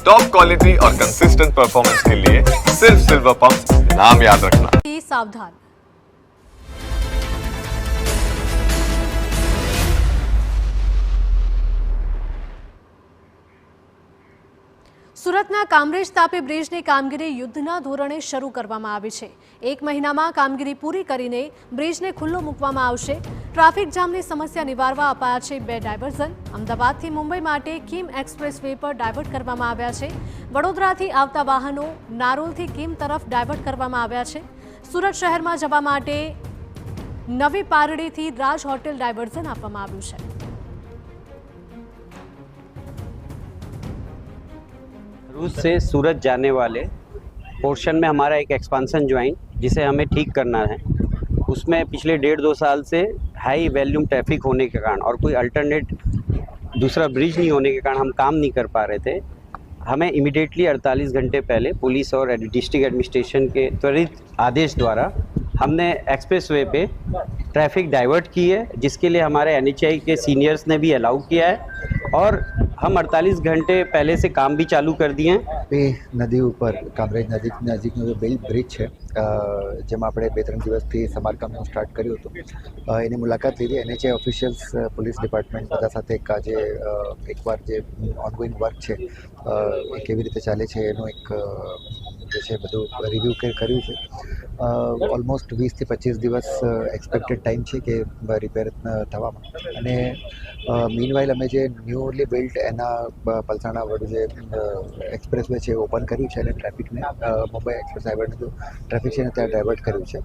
Top quality और consistent performance के लिए सिर्फ सिल्वर पंप नाम याद रखना। सावधान। સુરતના કામરેજ તાપી બ્રિજની કામગીરી યુદ્ધના ધોરણે શરૂ કરવામાં આવી છે। 1 મહિનામાં કામગીરી પૂરી કરીને બ્રિજને ખુલ્લો મૂકવામાં આવશે। ટ્રાફિક જામની સમસ્યા નિવારવા અપાયા છે 2 ડાયવર્ઝન। અમદાવાદથી મુંબઈ માટે કિમ એક્સપ્રેસ વે પર ડાયવર્ટ કરવામાં આવ્યા છે। વડોદરાથી આવતા વાહનો નારોલથી કિમ તરફ ડાયવર્ટ કરવામાં આવ્યા છે। સુરત શહેરમાં જવા માટે નવી પારડીથી રાજ હોટેલ ડાયવર્ઝન આપવામાં આવ્યું છે। रूस से सूरत जाने वाले पोर्शन में हमारा एक एक्सपांसन ज्वाइन जिसे हमें ठीक करना है, उसमें पिछले 1.5-2 साल से हाई वॉल्यूम ट्रैफिक होने के कारण और कोई अल्टरनेट दूसरा ब्रिज नहीं होने के कारण हम काम नहीं कर पा रहे थे। हमें इमीडिएटली 48 घंटे पहले पुलिस और डिस्ट्रिक्ट एडमिनिस्ट्रेशन के त्वरित आदेश द्वारा हमने एक्सप्रेस वे पे ट्रैफिक डाइवर्ट की है, जिसके लिए हमारे NHAI के सीनियर्स ने भी अलाउ किया है और हम 48 घंटे पहले से काम भी चालू कर दिए हैं। નદી ઉપર કામરેજ નજીકનો જે બેલ બ્રિજ છે, જેમાં આપણે 2-3 દિવસથી સમારકામનું સ્ટાર્ટ કર્યું હતું, એની મુલાકાત લીધી। NHAI ઓફિશિયલ્સ, પોલીસ ડિપાર્ટમેન્ટ બધા સાથે આજે એકવાર જે ઓનગોઈંગ વર્ક છે એ કેવી રીતે ચાલે છે એનું એક જે છે બધું રિવ્યૂ કર્યું છે। ઓલમોસ્ટ 20 થી 25 દિવસ એક્સપેક્ટેડ ટાઈમ છે કે રિપેર થવામાં, અને મીનવાઇલ અમે જે ન્યૂલી બિલ્ટ એના પલસાણા વાળું જે એક્સપ્રેસ વે છે ઓપન કર્યું છે અને ટ્રાફિકને મુંબઈ એક્સપ્રેસ હાઈવેનું જો ટ્રાફિક છે ને ત્યાં ડાયવર્ટ કર્યું છે।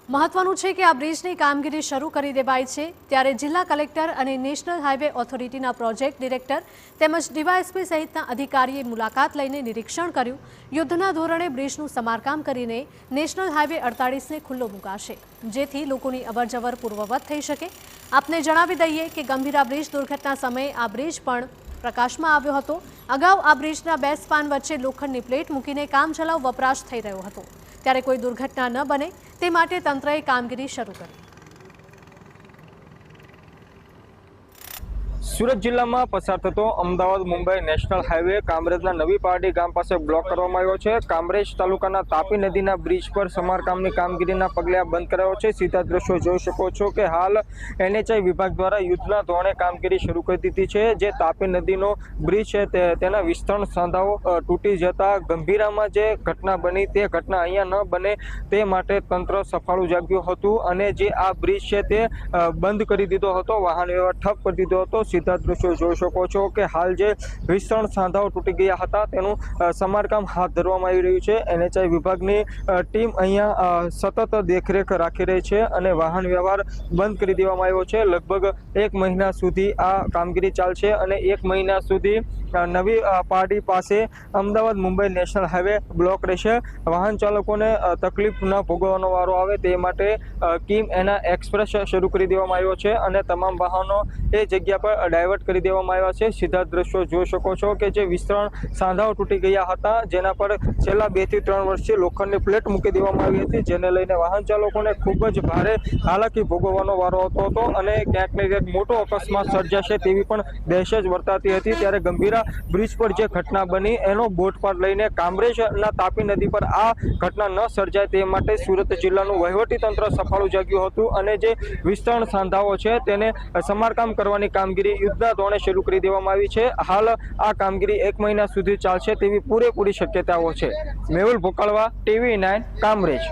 મહત્વનું છે કે આ બ્રિજની કામગીરી શરૂ કરી દેવાઈ છે, ત્યારે જિલ્લા કલેક્ટર અને નેશનલ હાઈવે ઓથોરિટીના પ્રોજેક્ટ ડિરેક્ટર તેમજ ડીવાયએસપી સહિતના અધિકારીએ મુલાકાત લઈને નિરીક્ષણ કર્યું। યુદ્ધના ધોરણે બ્રિજનું સમારકામ કરીને નેશનલ હાઈવે 48ને ખુલ્લો મુકાશે, જેથી લોકોની અવરજવર પૂર્વવત થઈ શકે। આપને જણાવી દઈએ કે ગંભીરા બ્રિજ દુર્ઘટના સમયે આ બ્રિજ પણ પ્રકાશમાં આવ્યો હતો। અગાઉ આ બ્રિજના 2 સ્પાન વચ્ચે લોખંડની પ્લેટ મૂકીને કામચલાઉ વપરાશ થઈ રહ્યો હતો, ત્યારે કોઈ દુર્ઘટના ન બને તે માટે તંત્રએ કામગીરી શરૂ કરી। સુરત જિલ્લામાં પસાર થતો અમદાવાદ મુંબઈ નેશનલ હાઈવે કામરેજના નવી પારડી ગામ પાસે બ્લોક કરવામાં આવ્યો છે। કામરેજ તાલુકાના તાપી નદીના બ્રિજ પર સમારકામની કામગીરીના પગલે આ બંધ કરાયો છે। સીધા દ્રશ્યો જોઈ શકો છો કે હાલ NHAI વિભાગ દ્વારા યુદ્ધના ધોરણે કામગીરી શરૂ કરી દીધી છે। જે તાપી નદીનો બ્રિજ છે તેના વિસ્તરણ સાંધાઓ તૂટી જતા ગંભીરામાં જે ઘટના બની તે ઘટના અહીંયા ન બને તે માટે તંત્ર સફાળું જાગ્યું હતું અને જે આ બ્રિજ છે તે બંધ કરી દીધો હતો, વાહન વ્યવહાર ઠપ કરી દીધો હતો। સીધા દ્રશ્યો જોઈ શકો છો કે હાલ જે વિસ્તરણ સાંધાઓ તૂટી ગયા હતા તેનું સમારકામ હાથ ધરવામાં આવી રહ્યું છે। NHAI વિભાગની ટીમ અહીંયા સતત દેખરેખ રાખી રહી છે અને વાહન વ્યવહાર બંધ કરી દેવામાં આવ્યો છે। લગભગ 1 મહિના સુધી આ કામગીરી ચાલશે અને 1 મહિના સુધી નવી પારડી પાસે Ahmedabad Mumbai national highway block રહેશે। વાહન ચાલકોને તકલીફ ન ભોગવવાનો વારો આવે તે માટે કિમ એના એક્સપ્રેસ શરૂ કરી દેવામાં આવ્યો છે અને તમામ વાહનો એ જગ્યા પર ડાયવર્ટ કરી દેવામાં આવ્યા છે। સીધા દ્રશ્યો જોઈ શકો છો કે જે વિસ્તરણ સાંધાઓ તૂટી ગયા હતા, જેના પર છેલ્લા 2 થી 3 વર્ષથી લોખંડની પ્લેટ મૂકી દેવામાં આવી હતી, જેને લઈને વાહન ચાલકોને ખૂબ જ ભારે હાલાકી ભોગવવાનો વારો આવતો હતો અને ક્યાંક ને ક્યાંક મોટો અકસ્માત સર્જાશે તેવી પણ દહેશત વર્તાતી હતી। ત્યારે ગંભીરા બ્રિજ પર જે ઘટના બની એનો બોધપાઠ લઈને કામરેજના તાપી નદી પર આ ઘટના ન સર્જાય તે માટે સુરત જિલ્લાનું વહીવટી તંત્ર સફાળું જાગ્યું હતું અને જે વિસ્તરણ સાંધાઓ છે તેને સમારકામ કરવાની કામગીરી યુદ્ધના ધોરણે શરૂ કરી દેવામાં આવી છે। હાલ આ કામગીરી 1 મહિના સુધી ચાલશે તેવી પૂરેપૂરી શક્યતાઓ છે। મેહુલ ભોકાળવા, TV9 કામરેજ।